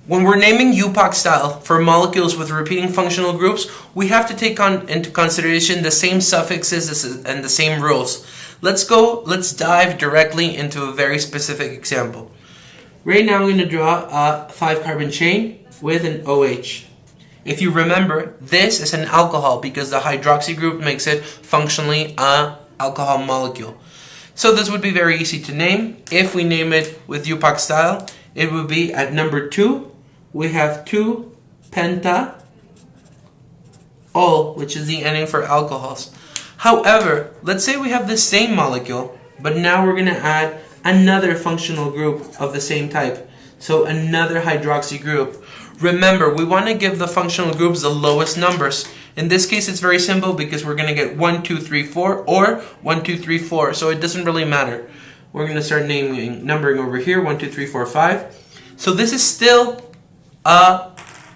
When we're naming UPOC style for molecules with repeating functional groups, we have to take into consideration the same suffixes and the same rules. Let's dive directly into a very specific example. Right now I'm going to draw a 5-carbon chain with an OH. If you remember, this is an alcohol because the hydroxy group makes it functionally an alcohol molecule. So this would be very easy to name. If we name it with UPOC style, it would be at number 2, we have 2-penta-ol, which is the ending for alcohols. However, let's say we have the same molecule, but now we're going to add another functional group of the same type. So another hydroxy group. Remember, we want to give the functional groups the lowest numbers. In this case, it's very simple because we're going to get 1, 2, 3, 4 or 1, 2, 3, 4. So it doesn't really matter. We're going to start numbering over here, 1, 2, 3, 4, 5. So this is still a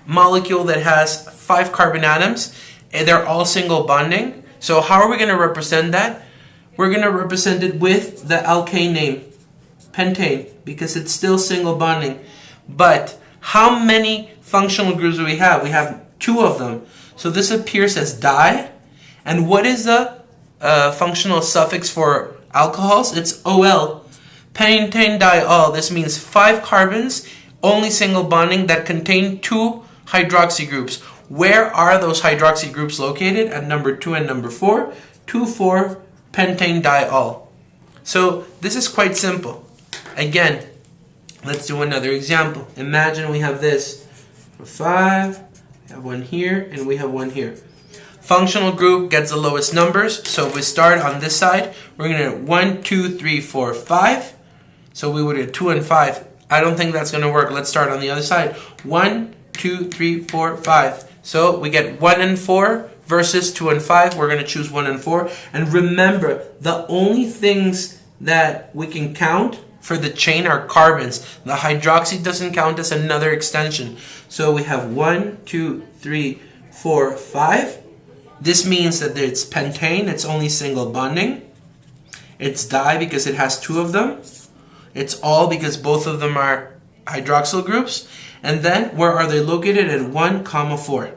molecule that has 5 carbon atoms, and they're all single bonding. So how are we going to represent that? We're going to represent it with the alkane name, pentane, because it's still single bonding. But how many functional groups do we have? We have 2 of them. So this appears as di. And what is the functional suffix for alcohols? It's OL. Pentane diol. This means 5 carbons, only single bonding, that contain 2 hydroxy groups. Where are those hydroxy groups located? At number 2 and number 4. 2,4-pentane diol. So this is quite simple. Again, let's do another example. Imagine we have this. 5, we have one here, and we have one here. Functional group gets the lowest numbers. So if we start on this side, we're going to get 1, 2, 3, 4, 5. So we would get 2 and 5. I don't think that's going to work. Let's start on the other side. 1, 2, 3, 4, 5. So we get 1 and 4 versus 2 and 5. We're going to choose 1 and 4. And remember, the only things that we can count for the chain are carbons. The hydroxy doesn't count as another extension. So we have 1, 2, 3, 4, 5. This means that it's pentane. It's only single bonding. It's di because it has 2 of them. It's all because both of them are hydroxyl groups. And then, where are they located? At 1, 4.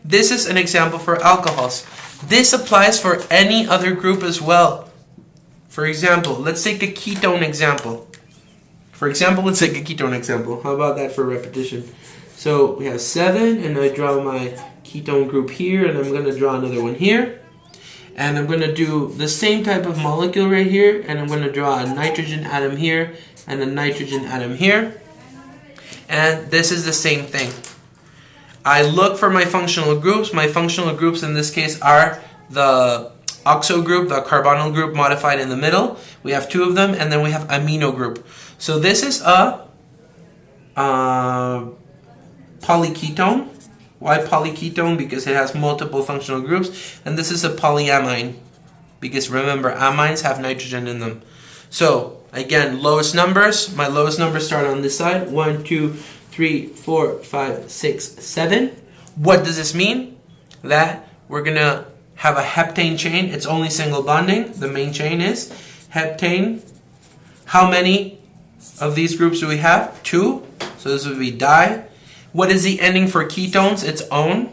This is an example for alcohols. This applies for any other group as well. For example, let's take a ketone example. How about that for repetition? So we have 7, and I draw my ketone group here, and I'm going to draw another one here. And I'm going to do the same type of molecule right here, and I'm going to draw a nitrogen atom here and a nitrogen atom here. And this is the same thing. I look for my functional groups. My functional groups in this case are the oxo group, the carbonyl group modified in the middle. We have 2 of them, and then we have amino group. So this is a polyketone. Why polyketone? Because it has multiple functional groups. And this is a polyamine, because remember, amines have nitrogen in them. So again, lowest numbers. My lowest numbers start on this side. 1, 2, 3, 4, 5, 6, 7. What does this mean? That we're going to have a heptane chain. It's only single bonding. The main chain is heptane. How many of these groups do we have? 2. So this would be di. What is the ending for ketones? It's -one.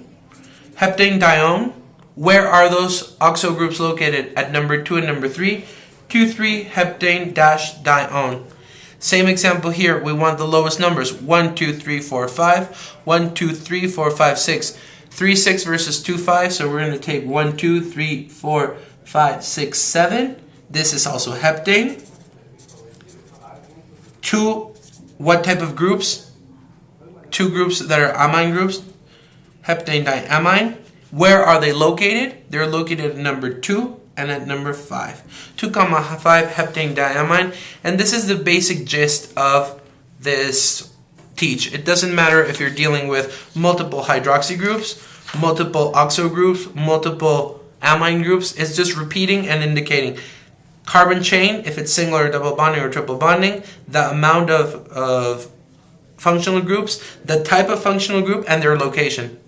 Heptane dione. Where are those oxo groups located? At number 2 and number 3. 2,3-heptane-dione. Same example here. We want the lowest numbers. 1, 2, 3, 4, 5. 1, 2, 3, 4, 5, 6. 3, 6 versus 2, 5. So we're going to take 1, 2, 3, 4, 5, 6, 7. This is also heptane. 2, what type of groups? 2 groups that are amine groups. Heptane diamine. Where are they located? They're located at number 2 and at number 5. 2,5 heptane diamine. And this is the basic gist of this teach. It doesn't matter if you're dealing with multiple hydroxy groups, multiple oxo groups, multiple amine groups. It's just repeating and indicating. Carbon chain, if it's single or double bonding or triple bonding, the amount of functional groups, the type of functional group, and their location.